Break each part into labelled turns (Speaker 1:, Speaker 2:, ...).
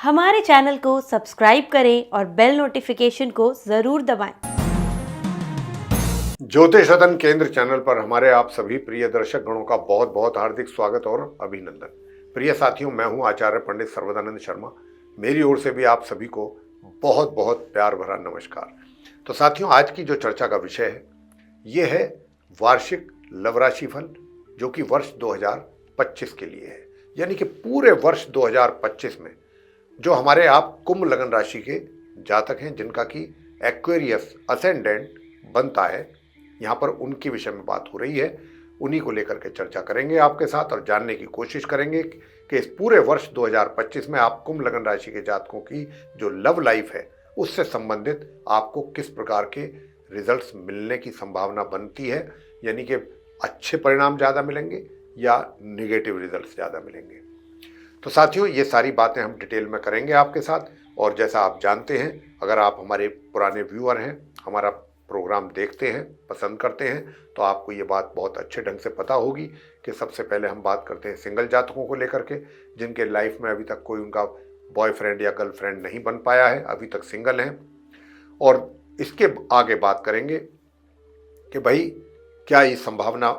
Speaker 1: हमारे चैनल को सब्सक्राइब करें और बेल नोटिफिकेशन को जरूर दबाएं।
Speaker 2: ज्योतिष सदन केंद्र चैनल पर हमारे आप सभी प्रिय दर्शक गणों का बहुत बहुत हार्दिक स्वागत और अभिनंदन। प्रिय साथियों, मैं हूं आचार्य पंडित सर्वदानंद शर्मा। मेरी ओर से भी आप सभी को बहुत बहुत प्यार भरा नमस्कार। तो साथियों, आज की जो चर्चा का विषय है ये है वार्षिक लव राशि फल, जो कि वर्ष 2025 के लिए है। यानी कि पूरे वर्ष 2025 में जो हमारे आप कुंभ लगन राशि के जातक हैं, जिनका कि एक्वेरियस असेंडेंट बनता है, यहाँ पर उनके विषय में बात हो रही है। उन्हीं को लेकर के चर्चा करेंगे आपके साथ और जानने की कोशिश करेंगे कि इस पूरे वर्ष 2025 में आप कुंभ लगन राशि के जातकों की जो लव लाइफ है उससे संबंधित आपको किस प्रकार के रिजल्ट्स मिलने की संभावना बनती है। यानी कि अच्छे परिणाम ज़्यादा मिलेंगे या निगेटिव रिजल्ट्स ज़्यादा मिलेंगे। तो साथियों, ये सारी बातें हम डिटेल में करेंगे आपके साथ। और जैसा आप जानते हैं, अगर आप हमारे पुराने व्यूअर हैं, हमारा प्रोग्राम देखते हैं, पसंद करते हैं, तो आपको ये बात बहुत अच्छे ढंग से पता होगी कि सबसे पहले हम बात करते हैं सिंगल जातकों को लेकर के, जिनके लाइफ में अभी तक कोई उनका बॉयफ्रेंड या गर्लफ्रेंड नहीं बन पाया है, अभी तक सिंगल हैं। और इसके आगे बात करेंगे कि भाई क्या ये संभावना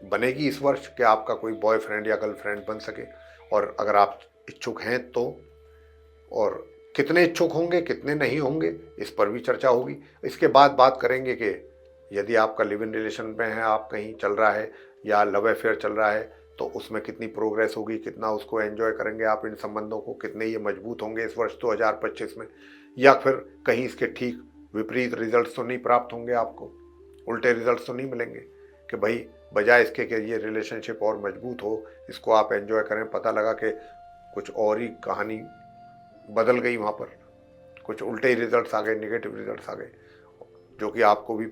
Speaker 2: बनेगी इस वर्ष कि आपका कोई बॉयफ्रेंड या गर्लफ्रेंड बन सके, और अगर आप इच्छुक हैं तो, और कितने इच्छुक होंगे, कितने नहीं होंगे, इस पर भी चर्चा होगी। इसके बाद बात करेंगे कि यदि आपका लिव इन रिलेशन में है, आप कहीं चल रहा है या लव अफेयर चल रहा है, तो उसमें कितनी प्रोग्रेस होगी, कितना उसको एंजॉय करेंगे आप इन संबंधों को, कितने ये मजबूत होंगे इस वर्ष 2025 में, या फिर कहीं इसके ठीक विपरीत रिजल्ट तो नहीं प्राप्त होंगे, आपको उल्टे रिजल्ट तो नहीं मिलेंगे कि भाई बजाय इसके कि ये रिलेशनशिप और मजबूत हो, इसको आप एंजॉय करें, पता लगा कि कुछ और ही कहानी बदल गई, वहाँ पर कुछ उल्टे ही रिजल्ट्स आ गए, निगेटिव रिजल्ट्स आ गए, जो कि आपको भी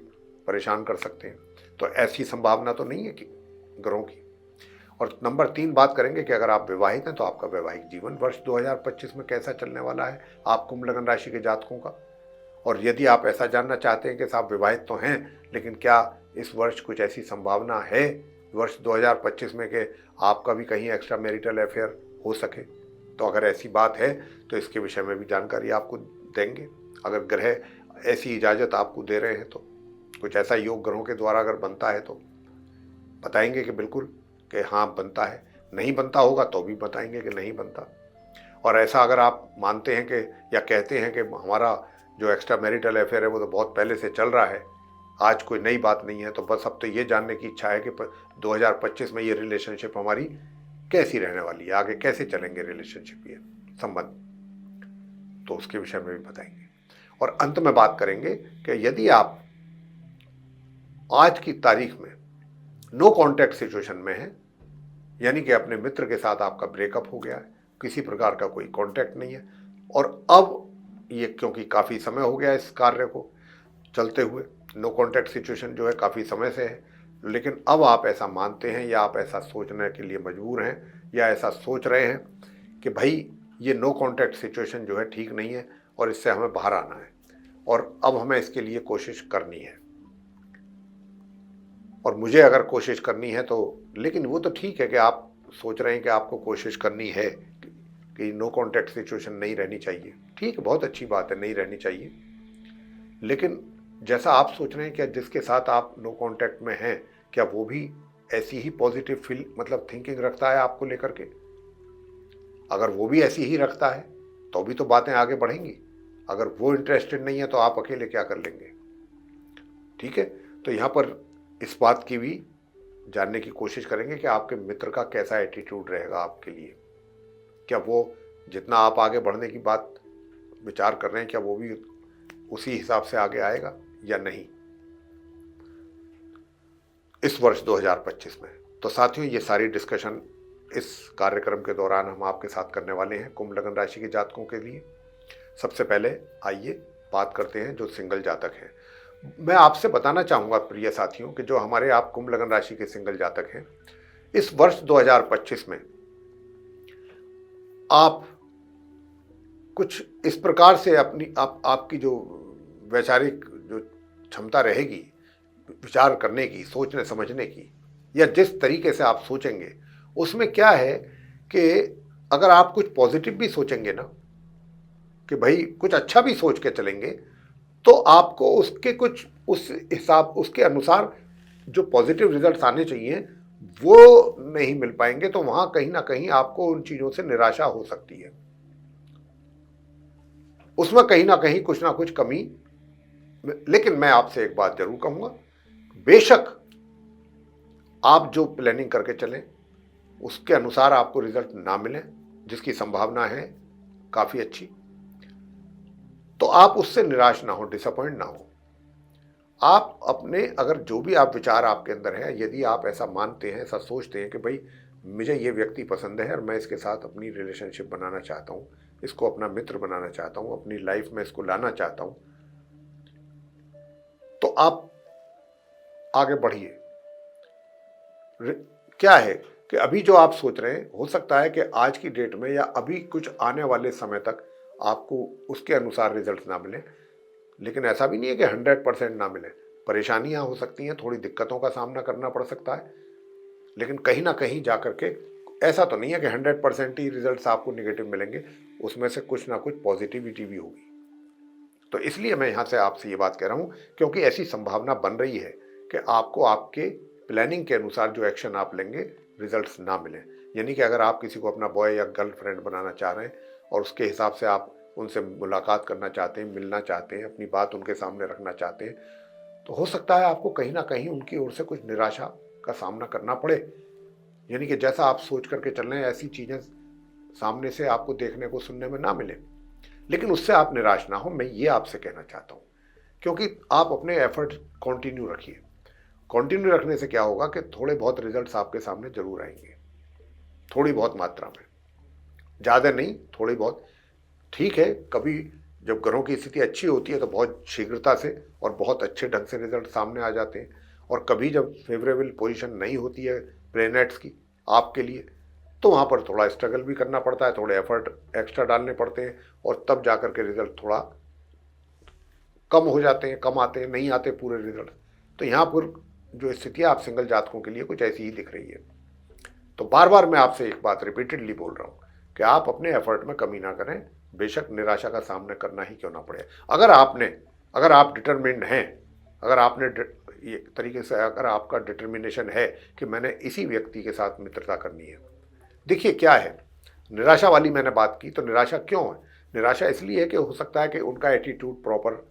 Speaker 2: परेशान कर सकते हैं। तो ऐसी संभावना तो नहीं है कि ग्रहों की। और नंबर 3 बात करेंगे कि अगर आप विवाहित हैं तो आपका वैवाहिक जीवन वर्ष 2025 में कैसा चलने वाला है आप कुंभ लगन राशि के जातकों का। और यदि आप ऐसा जानना चाहते हैं कि साहब विवाहित तो हैं, लेकिन क्या इस वर्ष कुछ ऐसी संभावना है वर्ष 2025 में कि आपका भी कहीं एक्स्ट्रा मैरिटल अफेयर हो सके, तो अगर ऐसी बात है तो इसके विषय में भी जानकारी आपको देंगे। अगर ग्रह ऐसी इजाज़त आपको दे रहे हैं तो, कुछ ऐसा योग ग्रहों के द्वारा अगर बनता है तो बताएंगे कि बिल्कुल कि हाँ बनता है, नहीं बनता होगा तो भी बताएंगे कि नहीं बनता। और ऐसा अगर आप मानते हैं कि या कहते हैं कि हमारा जो एक्स्ट्रा मैरिटल अफेयर है वो तो बहुत पहले से चल रहा है, आज कोई नई बात नहीं है, तो बस अब तो ये जानने की इच्छा है कि 2025 में ये रिलेशनशिप हमारी कैसी रहने वाली है, आगे कैसे चलेंगे रिलेशनशिप, ये संबंध, तो उसके विषय में भी बताएंगे। और अंत में बात करेंगे कि यदि आप आज की तारीख में नो कॉन्टैक्ट सिचुएशन में हैं, यानी कि अपने मित्र के साथ आपका ब्रेकअप हो गया है, किसी प्रकार का कोई कॉन्टैक्ट नहीं है, और अब ये क्योंकि काफ़ी समय हो गया इस कार्य को चलते हुए, नो कॉन्टैक्ट सिचुएशन जो है काफ़ी समय से है, लेकिन अब आप ऐसा मानते हैं या आप ऐसा सोचने के लिए मजबूर हैं या ऐसा सोच रहे हैं कि भाई ये नो कॉन्टैक्ट सिचुएशन जो है ठीक नहीं है और इससे हमें बाहर आना है, और अब हमें इसके लिए कोशिश करनी है। और मुझे अगर कोशिश करनी है तो, लेकिन वो तो ठीक है कि आप सोच रहे हैं कि आपको कोशिश करनी है कि नो कॉन्टैक्ट सिचुएशन नहीं रहनी चाहिए, ठीक है, बहुत अच्छी बात है, नहीं रहनी चाहिए। लेकिन जैसा आप सोच रहे हैं, क्या जिसके साथ आप नो कॉन्टैक्ट में हैं, क्या वो भी ऐसी ही पॉजिटिव मतलब थिंकिंग रखता है आपको लेकर के? अगर वो भी ऐसी ही रखता है तो भी तो बातें आगे बढ़ेंगी। अगर वो इंटरेस्टेड नहीं है तो आप अकेले क्या कर लेंगे? ठीक है, तो यहाँ पर इस बात की भी जानने की कोशिश करेंगे कि आपके मित्र का कैसा एटीट्यूड रहेगा आपके लिए। क्या वो जितना आप आगे बढ़ने की बात विचार कर रहे हैं, क्या वो भी उसी हिसाब से आगे आएगा या नहीं इस वर्ष 2025 में। तो साथियों, ये सारी डिस्कशन इस कार्यक्रम के दौरान हम आपके साथ करने वाले हैं कुंभ लगन राशि के जातकों के लिए। सबसे पहले आइए बात करते हैं जो सिंगल जातक हैं। मैं आपसे बताना चाहूँगा प्रिय साथियों कि जो हमारे आप कुंभ लगन राशि के सिंगल जातक हैं, इस वर्ष 2025 में आप कुछ इस प्रकार से अपनी आपकी जो वैचारिक जो क्षमता रहेगी विचार करने की, सोचने समझने की, या जिस तरीके से आप सोचेंगे, उसमें क्या है कि अगर आप कुछ पॉजिटिव भी सोचेंगे ना, कि भाई कुछ अच्छा भी सोच के चलेंगे तो आपको उसके कुछ उस हिसाब उसके अनुसार जो पॉजिटिव रिजल्ट्स आने चाहिए वो नहीं मिल पाएंगे, तो वहां कहीं ना कहीं आपको उन चीजों से निराशा हो सकती है। उसमें कहीं ना कुछ कमी। लेकिन मैं आपसे एक बात जरूर कहूंगा, बेशक आप जो प्लानिंग करके चलें उसके अनुसार आपको रिजल्ट ना मिले, जिसकी संभावना है काफी अच्छी, तो आप उससे निराश ना हो, डिसअपॉइंट ना हो। आप अपने अगर जो भी आप विचार आपके अंदर है, यदि आप ऐसा मानते हैं, ऐसा सोचते हैं कि भाई मुझे ये व्यक्ति पसंद है और मैं इसके साथ अपनी रिलेशनशिप बनाना चाहता हूँ, इसको अपना मित्र बनाना चाहता हूँ, अपनी लाइफ में इसको लाना चाहता हूँ, तो आप आगे बढ़िए। क्या है कि अभी जो आप सोच रहे हैं, हो सकता है कि आज की डेट में या अभी कुछ आने वाले समय तक आपको उसके अनुसार रिजल्ट ना मिले, लेकिन ऐसा भी नहीं है कि 100% ना मिले। परेशानियां हो सकती हैं, थोड़ी दिक्कतों का सामना करना पड़ सकता है, लेकिन कहीं ना कहीं जाकर के ऐसा तो नहीं है कि 100% ही रिजल्ट्स आपको निगेटिव मिलेंगे, उसमें से कुछ ना कुछ पॉजिटिविटी भी होगी। तो इसलिए मैं यहाँ से आपसे ये बात कह रहा हूँ, क्योंकि ऐसी संभावना बन रही है कि आपको आपके प्लानिंग के अनुसार जो एक्शन आप लेंगे रिजल्ट्स ना मिले। यानी कि अगर आप किसी को अपना बॉय या गर्लफ्रेंड बनाना चाह रहे हैं और उसके हिसाब से आप उनसे मुलाकात करना चाहते हैं, मिलना चाहते हैं, अपनी बात उनके सामने रखना चाहते हैं, तो हो सकता है आपको कहीं ना कहीं उनकी ओर से कुछ निराशा का सामना करना पड़े। यानी कि जैसा आप सोच करके चल रहे हैं ऐसी चीज़ें सामने से आपको देखने को सुनने में ना मिले, लेकिन उससे आप निराश ना हो, मैं ये आपसे कहना चाहता हूँ। क्योंकि आप अपने एफर्ट कंटिन्यू रखिए। कंटिन्यू रखने से क्या होगा कि थोड़े बहुत रिजल्ट्स आपके सामने जरूर आएंगे, थोड़ी बहुत मात्रा में, ज़्यादा नहीं, थोड़ी बहुत। ठीक है, कभी जब ग्रहों की स्थिति अच्छी होती है तो बहुत शीघ्रता से और बहुत अच्छे ढंग से रिजल्ट सामने आ जाते हैं, और कभी जब फेवरेबल पोजीशन नहीं होती है प्लैनेट्स की आपके लिए, तो वहाँ पर थोड़ा स्ट्रगल भी करना पड़ता है, थोड़े एफर्ट एक्स्ट्रा डालने पड़ते हैं, और तब जाकर के रिजल्ट थोड़ा कम हो जाते हैं, कम आते हैं, नहीं आते पूरे रिजल्ट। तो यहाँ पर जो स्थिति आप सिंगल जातकों के लिए कुछ ऐसी ही दिख रही है। तो बार बार मैं आपसे एक बात रिपीटेडली बोल रहा हूँ कि आप अपने एफर्ट में कमी ना करें, बेशक निराशा का सामना करना ही क्यों ना पड़े। अगर आप डिटरमिन्ड हैं, अगर आपने ये तरीके से अगर आपका डिटर्मिनेशन है कि मैंने इसी व्यक्ति के साथ मित्रता करनी है। देखिए क्या है, निराशा वाली मैंने बात की, तो निराशा क्यों है? निराशा इसलिए है कि हो सकता है कि उनका एटीट्यूड प्रॉपर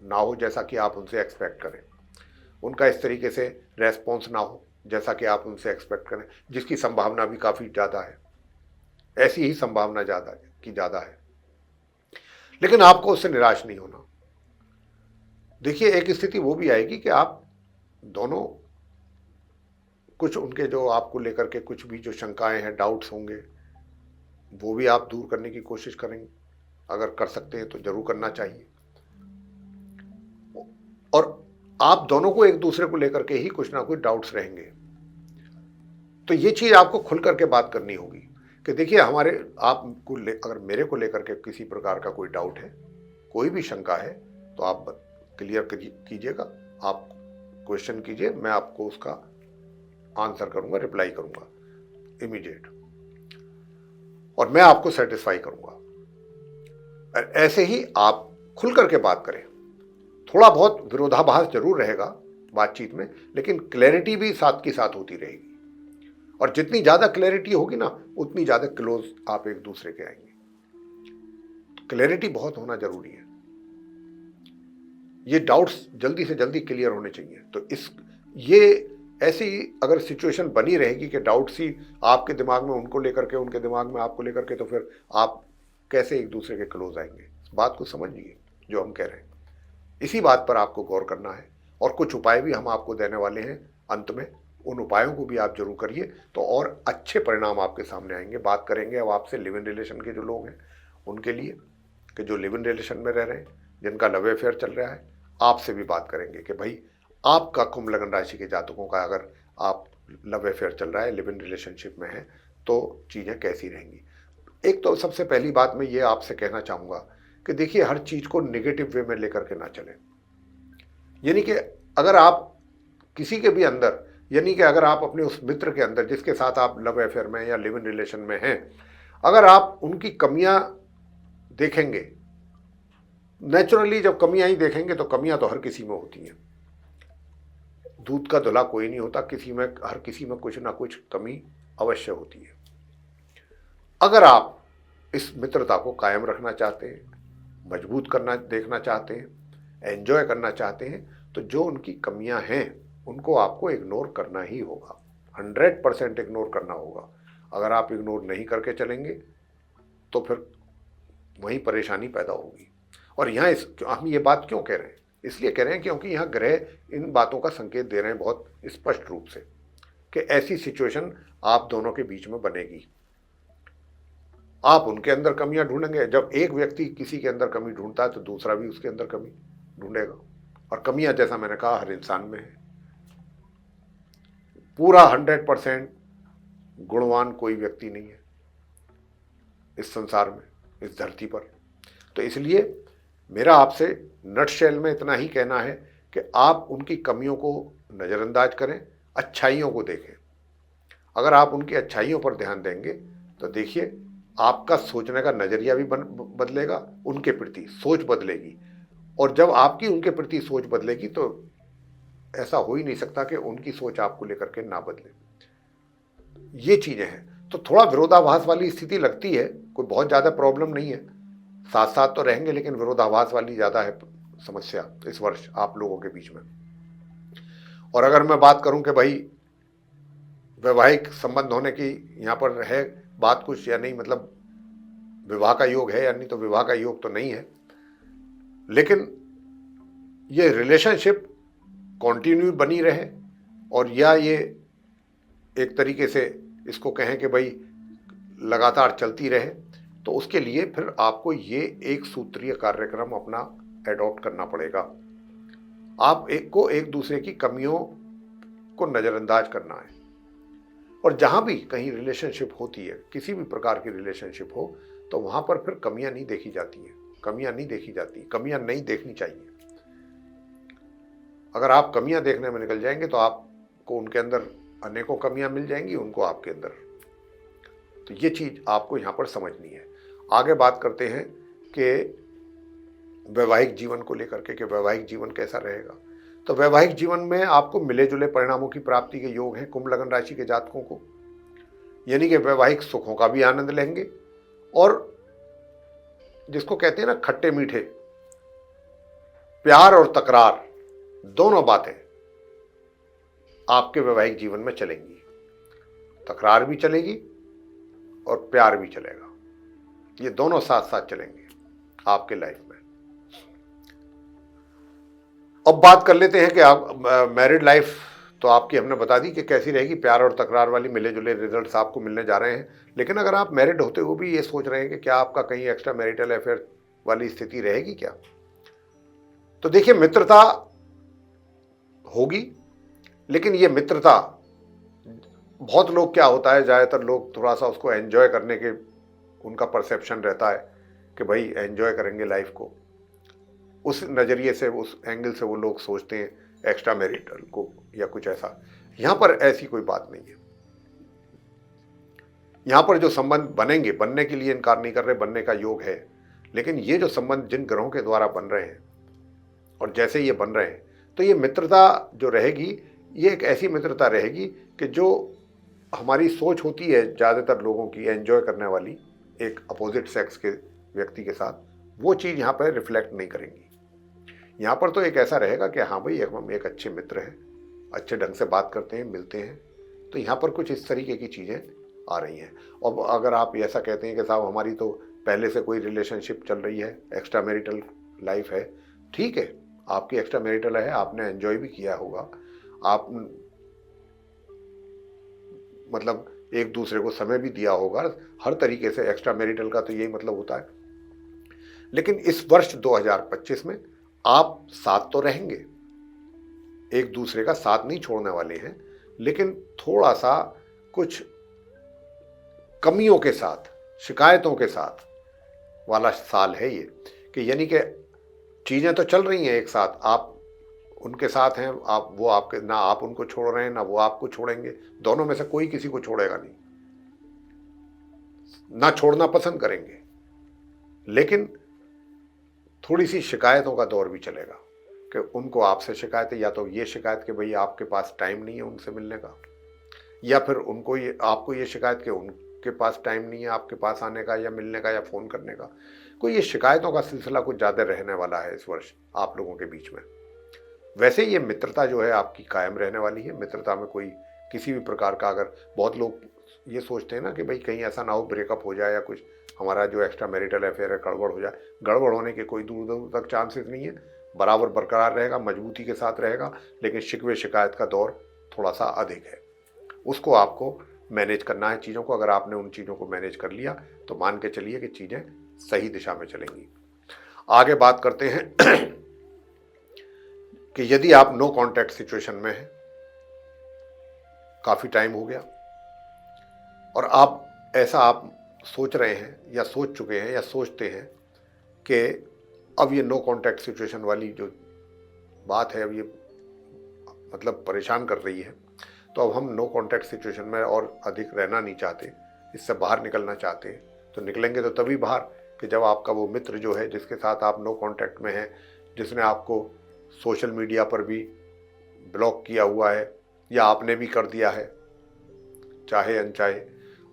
Speaker 2: ना हो जैसा कि आप उनसे एक्सपेक्ट करें, उनका इस तरीके से रेस्पॉन्स ना हो जैसा कि आप उनसे एक्सपेक्ट करें, जिसकी संभावना भी काफ़ी ज़्यादा है, ऐसी ही संभावना ज़्यादा है। लेकिन आपको उससे निराश नहीं होना। देखिए एक स्थिति वो भी आएगी कि आप दोनों कुछ उनके जो आपको लेकर के कुछ भी जो शंकाएं हैं, डाउट्स होंगे, वो भी आप दूर करने की कोशिश करेंगे। अगर कर सकते हैं तो जरूर करना चाहिए। और आप दोनों को एक दूसरे को लेकर के ही कुछ ना कुछ डाउट्स रहेंगे, तो ये चीज आपको खुल करके बात करनी होगी कि देखिए अगर मेरे को लेकर के किसी प्रकार का कोई डाउट है, कोई भी शंका है, तो आप क्लियर कीजिएगा, आप क्वेश्चन कीजिए, मैं आपको उसका आंसर करूंगा, रिप्लाई करूंगा इमीडिएट, और मैं आपको सेटिस्फाई करूंगा। ऐसे ही आप खुल करके बात करें। थोड़ा बहुत विरोधाभास जरूर रहेगा बातचीत में, लेकिन क्लैरिटी भी साथ की साथ होती रहेगी, और जितनी ज्यादा क्लैरिटी होगी ना, उतनी ज्यादा क्लोज आप एक दूसरे के आएंगे। क्लैरिटी बहुत होना जरूरी है। ये डाउट्स जल्दी से जल्दी क्लियर होने चाहिए। तो ये ऐसी अगर सिचुएशन बनी रहेगी कि डाउट्स ही आपके दिमाग में उनको लेकर के, उनके दिमाग में आपको लेकर के, तो फिर आप कैसे एक दूसरे के क्लोज आएंगे? इस बात को समझिए जो हम कह रहे हैं। इसी बात पर आपको गौर करना है, और कुछ उपाय भी हम आपको देने वाले हैं अंत में। उन उपायों को भी आप जरूर करिए, तो और अच्छे परिणाम आपके सामने आएंगे। बात करेंगे अब आपसे लिव इन रिलेशन के जो लोग हैं उनके लिए, कि जो लिव इन रिलेशन में रह रहे हैं, जिनका लव अफेयर चल रहा है, आपसे भी बात करेंगे कि भाई आपका कुंभ लग्न राशि के जातकों का अगर आप लव अफेयर चल रहा है, लिव इन रिलेशनशिप में है, तो चीज़ें कैसी रहेंगी। एक तो सबसे पहली बात मैं ये आपसे कहना चाहूँगा कि देखिए हर चीज़ को निगेटिव वे में लेकर के ना चलें। यानी कि अगर आप किसी के भी अंदर, यानी कि अगर आप अपने उस मित्र के अंदर जिसके साथ आप लव अफेयर में या लिव इन रिलेशन में हैं, अगर आप उनकी कमियां देखेंगे नेचुरली जब कमियां ही देखेंगे तो कमियां तो हर किसी में होती हैं। दूध का धुला कोई नहीं होता, किसी में, हर किसी में कुछ ना कुछ कमी अवश्य होती है। अगर आप इस मित्रता को कायम रखना चाहते हैं, मजबूत करना देखना चाहते हैं, एंजॉय करना चाहते हैं, तो जो उनकी कमियां हैं उनको आपको इग्नोर करना ही होगा, 100% इग्नोर करना होगा। अगर आप इग्नोर नहीं करके चलेंगे तो फिर वहीं परेशानी पैदा होगी। और यहाँ हम ये बात क्यों कह रहे हैं? इसलिए कह रहे हैं क्योंकि यहाँ ग्रह इन बातों का संकेत दे रहे हैं बहुत स्पष्ट रूप से कि ऐसी सिचुएशन आप दोनों के बीच में बनेगी। आप उनके अंदर कमियां ढूंढेंगे। जब एक व्यक्ति किसी के अंदर कमी ढूंढता है तो दूसरा भी उसके अंदर कमी ढूंढेगा। और कमियां, जैसा मैंने कहा, हर इंसान में है। पूरा 100% गुणवान कोई व्यक्ति नहीं है इस संसार में, इस धरती पर। तो इसलिए मेरा आपसे नटशेल में इतना ही कहना है कि आप उनकी कमियों को नज़रअंदाज करें, अच्छाइयों को देखें। अगर आप उनकी अच्छाइयों पर ध्यान देंगे तो देखिए आपका सोचने का नज़रिया भी बदलेगा, उनके प्रति सोच बदलेगी। और जब आपकी उनके प्रति सोच बदलेगी तो ऐसा हो ही नहीं सकता कि उनकी सोच आपको लेकर के ना बदले। ये चीज़ें हैं। तो थोड़ा विरोधाभास वाली स्थिति लगती है, कोई बहुत ज़्यादा प्रॉब्लम नहीं है, साथ साथ तो रहेंगे, लेकिन विरोधाभास वाली ज़्यादा है समस्या इस वर्ष आप लोगों के बीच में। और अगर मैं बात करूं कि भाई वैवाहिक संबंध होने की यहाँ पर है बात कुछ या नहीं, मतलब विवाह का योग है या नहीं, तो विवाह का योग तो नहीं है, लेकिन ये रिलेशनशिप कंटिन्यू बनी रहे और या ये एक तरीके से इसको कहें कि भाई लगातार चलती रहे, तो उसके लिए फिर आपको ये एक सूत्रीय कार्यक्रम अपना एडॉप्ट करना पड़ेगा। आप एक दूसरे की कमियों को नज़रअंदाज करना है। और जहाँ भी कहीं रिलेशनशिप होती है, किसी भी प्रकार की रिलेशनशिप हो, तो वहाँ पर फिर कमियाँ नहीं देखी जाती हैं, कमियाँ नहीं देखी जाती, कमियाँ नहीं देखनी चाहिए। अगर आप कमियाँ देखने में निकल जाएंगे तो आपको उनके अंदर अनेकों कमियाँ मिल जाएंगी, उनको आपके अंदर। तो ये चीज़ आपको यहाँ पर समझनी है। आगे बात करते हैं कि वैवाहिक जीवन को लेकर के, कि वैवाहिक जीवन कैसा रहेगा। तो वैवाहिक जीवन में आपको मिले जुले परिणामों की प्राप्ति के योग हैं कुंभ लग्न राशि के जातकों को, यानी कि वैवाहिक सुखों का भी आनंद लेंगे और जिसको कहते हैं ना खट्टे मीठे, प्यार और तकरार, दोनों बातें आपके वैवाहिक जीवन में चलेंगी। तकरार भी चलेगी और प्यार भी चलेगा, ये दोनों साथ साथ चलेंगे आपके लाइफ में। अब बात कर लेते हैं कि आप मैरिड लाइफ तो आपकी हमने बता दी कि कैसी रहेगी, प्यार और तकरार वाली मिले जुले रिजल्ट्स आपको मिलने जा रहे हैं। लेकिन अगर आप मैरिड होते हुए भी ये सोच रहे हैं कि क्या आपका कहीं एक्स्ट्रा मैरिटल अफेयर वाली स्थिति रहेगी क्या, तो देखिए मित्रता होगी, लेकिन ये मित्रता बहुत लोग, क्या होता है, ज़्यादातर लोग थोड़ा सा उसको एंजॉय करने के उनका परसेप्शन रहता है कि भाई एंजॉय करेंगे लाइफ को, उस नज़रिए से, उस एंगल से वो लोग सोचते हैं एक्स्ट्रा मैरिटल को या कुछ ऐसा। यहाँ पर ऐसी कोई बात नहीं है। यहाँ पर जो संबंध बनेंगे, बनने के लिए इनकार नहीं कर रहे, बनने का योग है, लेकिन ये जो संबंध जिन ग्रहों के द्वारा बन रहे हैं और जैसे ये बन रहे हैं, तो ये मित्रता जो रहेगी, ये एक ऐसी मित्रता रहेगी कि जो हमारी सोच होती है ज़्यादातर लोगों की एंजॉय करने वाली एक अपोजिट सेक्स के व्यक्ति के साथ, वो चीज़ यहाँ पर रिफ्लेक्ट नहीं करेंगी। यहाँ पर तो एक ऐसा रहेगा कि हाँ भाई हम एक अच्छे मित्र हैं, अच्छे ढंग से बात करते हैं, मिलते हैं, तो यहाँ पर कुछ इस तरीके की चीज़ें आ रही हैं। और अगर आप ऐसा कहते हैं कि साहब हमारी तो पहले से कोई रिलेशनशिप चल रही है, एक्स्ट्रा मैरिटल लाइफ है, ठीक है, आपकी एक्स्ट्रा मैरिटल है, आपने एंजॉय भी किया होगा, आप मतलब एक दूसरे को समय भी दिया होगा, हर तरीके से एक्स्ट्रा मैरिटल का तो यही मतलब होता है। लेकिन इस वर्ष 2025 में आप साथ तो रहेंगे, एक दूसरे का साथ नहीं छोड़ने वाले हैं, लेकिन थोड़ा सा कुछ कमियों के साथ, शिकायतों के साथ वाला साल है ये, कि यानी कि चीज़ें तो चल रही हैं एक साथ, आप उनके साथ हैं, आप वो आपके, ना आप उनको छोड़ रहे हैं ना वो आपको छोड़ेंगे, दोनों में से कोई किसी को छोड़ेगा नहीं, ना छोड़ना पसंद करेंगे। लेकिन थोड़ी सी शिकायतों का दौर भी चलेगा कि उनको आपसे शिकायत है, या तो ये शिकायत कि भाई आपके पास टाइम नहीं है उनसे मिलने का, या फिर उनको ये आपको ये शिकायत कि उनके पास टाइम नहीं है आपके पास आने का या मिलने का या फ़ोन करने का। कोई ये शिकायतों का सिलसिला कुछ ज़्यादा रहने वाला है इस वर्ष आप लोगों के बीच में। वैसे ये मित्रता जो है आपकी कायम रहने वाली है। मित्रता में कोई किसी भी प्रकार का, अगर बहुत लोग ये सोचते हैं ना कि भाई कहीं ऐसा ना हो ब्रेकअप हो जाए या कुछ हमारा जो एक्स्ट्रा मैरिटल अफेयर है गड़बड़ हो जाए, गड़बड़ होने के कोई दूर दूर तक चांसेस नहीं है, बराबर बरकरार रहेगा, मजबूती के साथ रहेगा। लेकिन शिकवे शिकायत का दौर थोड़ा सा अधिक है, उसको आपको मैनेज करना है चीज़ों को। अगर आपने उन चीज़ों को मैनेज कर लिया तो मान के चलिए कि चीज़ें सही दिशा में चलेंगी। आगे बात करते हैं कि यदि आप नो कांटेक्ट सिचुएशन में हैं, काफ़ी टाइम हो गया और आप सोच रहे हैं या सोच चुके हैं या सोचते हैं कि अब ये नो कांटेक्ट सिचुएशन वाली जो बात है अब ये मतलब परेशान कर रही है, तो अब हम नो कांटेक्ट सिचुएशन में और अधिक रहना नहीं चाहते, इससे बाहर निकलना चाहते हैं। तो निकलेंगे तो तभी बाहर कि जब आपका वो मित्र जो है जिसके साथ आप नो कांटेक्ट में हैं, जिसने आपको सोशल मीडिया पर भी ब्लॉक किया हुआ है या आपने भी कर दिया है चाहे अनचाहे,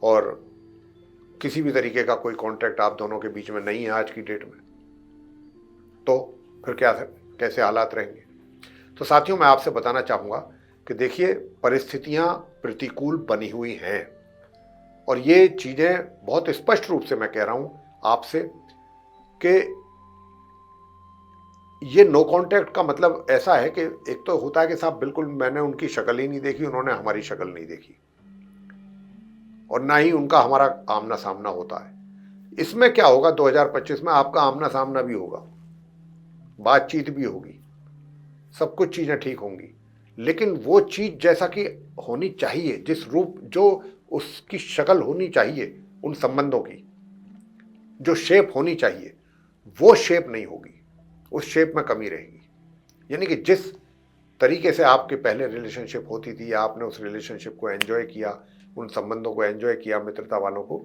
Speaker 2: और किसी भी तरीके का कोई कांटेक्ट आप दोनों के बीच में नहीं है आज की डेट में, तो फिर कैसे हालात रहेंगे। तो साथियों, मैं आपसे बताना चाहूँगा कि देखिए परिस्थितियाँ प्रतिकूल बनी हुई हैं और ये चीज़ें बहुत स्पष्ट रूप से मैं कह रहा हूँ आपसे कि ये नो कांटेक्ट का मतलब ऐसा है कि एक तो होता है कि साहब बिल्कुल मैंने उनकी शक्ल ही नहीं देखी, उन्होंने हमारी शक्ल नहीं देखी और ना ही उनका हमारा आमना सामना होता है। इसमें क्या होगा 2025 में आपका आमना सामना भी होगा, बातचीत भी होगी, सब कुछ चीज़ें ठीक होंगी, लेकिन वो चीज़ जैसा कि होनी चाहिए, जिस रूप जो उसकी शक्ल होनी चाहिए, उन संबंधों की जो शेप होनी चाहिए वो शेप नहीं होगी, उस शेप में कमी रहेगी। यानी कि जिस तरीके से आपके पहले रिलेशनशिप होती थी या आपने उस रिलेशनशिप को एंजॉय किया, उन संबंधों को एंजॉय किया मित्रता वालों को,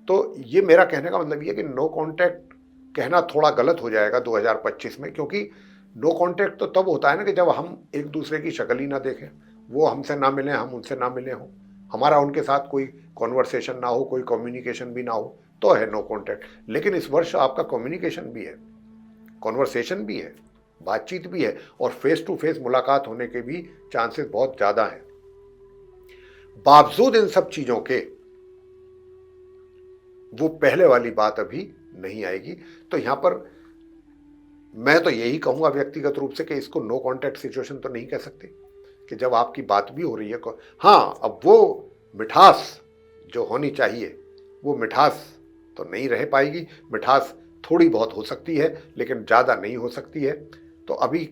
Speaker 2: तो ये मेरा कहने का मतलब ये कि नो कांटेक्ट कहना थोड़ा गलत हो जाएगा 2025 में, क्योंकि नो कांटेक्ट तो तब होता है ना कि जब हम एक दूसरे की शक्ल ही ना देखें, वो हमसे ना मिलें, हम उनसे ना मिले हों, हमारा उनके साथ कोई कॉन्वर्सेशन ना हो, कोई कम्युनिकेशन भी ना हो, तो है नो कांटेक्ट। लेकिन इस वर्ष आपका कम्युनिकेशन भी है, कॉन्वर्सेशन भी है, बातचीत भी है और फेस टू फेस मुलाकात होने के भी चांसेस बहुत ज़्यादा हैं। बावजूद इन सब चीज़ों के वो पहले वाली बात अभी नहीं आएगी। तो यहां पर मैं तो यही कहूंगा व्यक्तिगत रूप से कि इसको नो कांटेक्ट सिचुएशन तो नहीं कह सकते कि जब आपकी बात भी हो रही है। हाँ, अब वो मिठास जो होनी चाहिए वो मिठास तो नहीं रह पाएगी, मिठास थोड़ी बहुत हो सकती है लेकिन ज़्यादा नहीं हो सकती है। तो अभी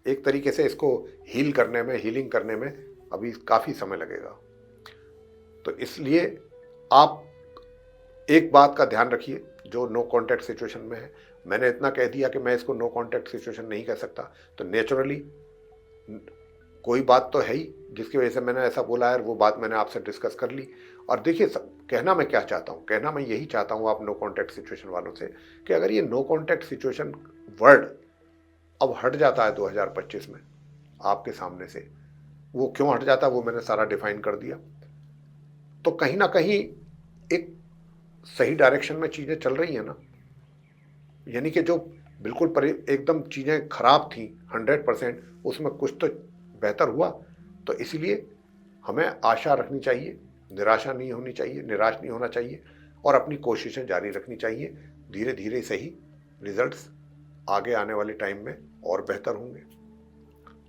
Speaker 2: एक तरीके से इसको हीलिंग करने में अभी काफ़ी समय लगेगा। तो इसलिए आप एक बात का ध्यान रखिए जो नो कांटेक्ट सिचुएशन में है। मैंने इतना कह दिया कि मैं इसको नो कांटेक्ट सिचुएशन नहीं कह सकता, तो नेचुरली कोई बात तो है ही जिसकी वजह से मैंने ऐसा बोला है, वो बात मैंने आपसे डिस्कस कर ली। और देखिए कहना मैं क्या चाहता हूँ, कहना मैं यही चाहता हूँ आप नो कांटेक्ट सिचुएशन वालों से कि अगर ये नो कांटेक्ट सिचुएशन वर्ड अब हट जाता है 2025 में आपके सामने से, वो क्यों हट जाता है वो मैंने सारा डिफाइन कर दिया, तो कहीं ना कहीं एक सही डायरेक्शन में चीज़ें चल रही हैं ना। यानी कि जो बिल्कुल एकदम चीज़ें खराब थी 100%, उसमें कुछ तो बेहतर हुआ। तो इसलिए हमें आशा रखनी चाहिए, निराशा नहीं होनी चाहिए, निराश नहीं होना चाहिए और अपनी कोशिशें जारी रखनी चाहिए। धीरे धीरे सही रिजल्ट्स आगे आने वाले टाइम में और बेहतर होंगे।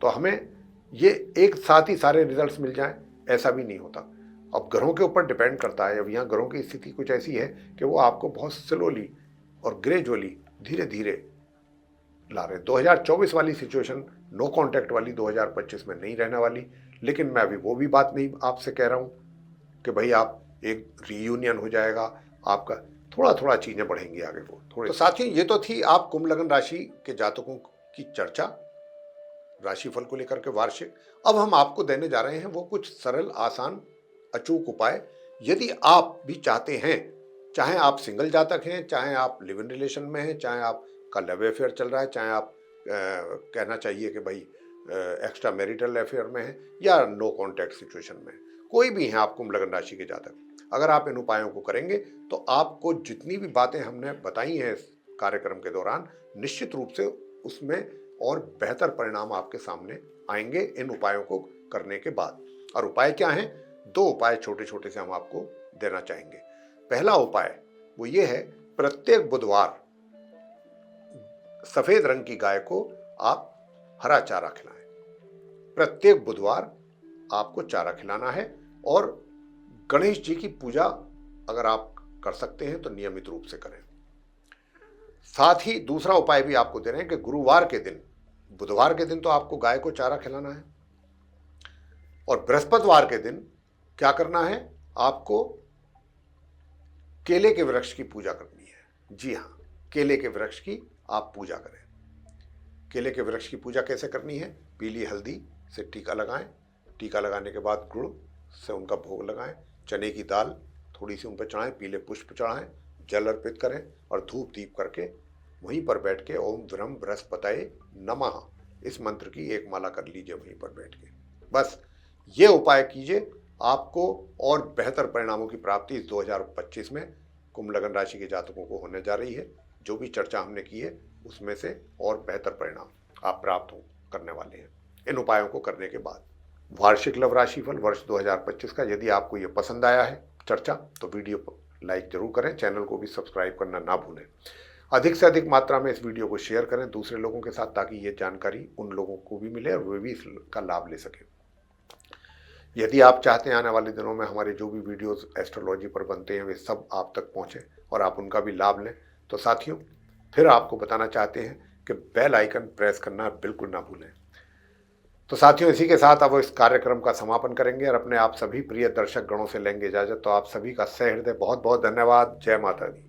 Speaker 2: तो हमें ये एक साथ ही सारे रिजल्ट्स मिल जाएं ऐसा भी नहीं होता। अब ग्रहों के ऊपर डिपेंड करता है। अब यहाँ ग्रहों की स्थिति कुछ ऐसी है कि वो आपको बहुत स्लोली और ग्रेजुअली धीरे धीरे ला रहे हैं। 2024 वाली सिचुएशन नो कांटेक्ट वाली 2025 में नहीं रहने वाली। लेकिन मैं अभी वो भी बात नहीं आपसे कह रहा हूँ कि भाई आप एक रीयूनियन हो जाएगा आपका, थोड़ा थोड़ा चीज़ें बढ़ेंगी आगे वो थोड़े। तो साथियों, ये तो थी आप कुंभ लग्न राशि के जातकों की चर्चा राशिफल को लेकर के वार्षिक। अब हम आपको देने जा रहे हैं वो कुछ सरल आसान अचूक उपाय। यदि आप भी चाहते हैं, चाहे आप सिंगल जातक हैं, चाहे आप लिव इन रिलेशन में हैं, चाहे आप आपका लव अफेयर चल रहा है, चाहे आप कहना चाहिए कि भाई एक्स्ट्रा मैरिटल अफेयर में है या नो कॉन्टैक्ट सिचुएशन में है, कोई भी हैं आप कुंभ लग्न राशि के जातक, अगर आप इन उपायों को करेंगे तो आपको जितनी भी बातें हमने बताई हैं इस कार्यक्रम के दौरान, निश्चित रूप से उसमें और बेहतर परिणाम आपके सामने आएंगे इन उपायों को करने के बाद। और उपाय क्या हैं? 2 उपाय छोटे छोटे से हम आपको देना चाहेंगे। पहला उपाय वो ये है, प्रत्येक बुधवार सफेद रंग की गाय को आप हरा चारा खिलाएं। प्रत्येक बुधवार आपको चारा खिलाना है और गणेश जी की पूजा अगर आप कर सकते हैं तो नियमित रूप से करें। साथ ही दूसरा उपाय भी आपको दे रहे हैं कि गुरुवार के दिन, बुधवार के दिन तो आपको गाय को चारा खिलाना है और बृहस्पतिवार के दिन क्या करना है, आपको केले के वृक्ष की पूजा करनी है। जी हाँ, केले के वृक्ष की आप पूजा करें। केले के वृक्ष की पूजा कैसे करनी है? पीली हल्दी से टीका लगाएं, टीका लगाने के बाद गुड़ से उनका भोग लगाएं, चने की दाल थोड़ी सी उन पर चढ़ाएं, पीले पुष्प चढ़ाएं, जल अर्पित करें और धूप दीप करके वहीं पर बैठ के ओम ब्रह्म बृहस्पतये नमः इस मंत्र की एक माला कर लीजिए वहीं पर बैठ के। बस ये उपाय कीजिए, आपको और बेहतर परिणामों की प्राप्ति इस 2025 में कुंभ लग्न राशि के जातकों को होने जा रही है। जो भी चर्चा हमने की है उसमें से और बेहतर परिणाम आप प्राप्त करने वाले हैं इन उपायों को करने के बाद। वार्षिक लव राशिफल वर्ष 2025 का यदि आपको ये पसंद आया है चर्चा तो वीडियो को लाइक जरूर करें, चैनल को भी सब्सक्राइब करना ना भूलें। अधिक से अधिक मात्रा में इस वीडियो को शेयर करें दूसरे लोगों के साथ, ताकि ये जानकारी उन लोगों को भी मिले और वे भी इसका लाभ ले सकें। यदि आप चाहते हैं आने वाले दिनों में हमारे जो भी वीडियोस एस्ट्रोलॉजी पर बनते हैं वे सब आप तक पहुंचे और आप उनका भी लाभ लें, तो साथियों फिर आपको बताना चाहते हैं कि बेल आइकन प्रेस करना बिल्कुल ना भूलें। तो साथियों इसी के साथ अब इस कार्यक्रम का समापन करेंगे और अपने आप सभी प्रिय दर्शक गणों से लेंगे इजाजत। तो आप सभी का सहृदय बहुत बहुत धन्यवाद। जय माता दी।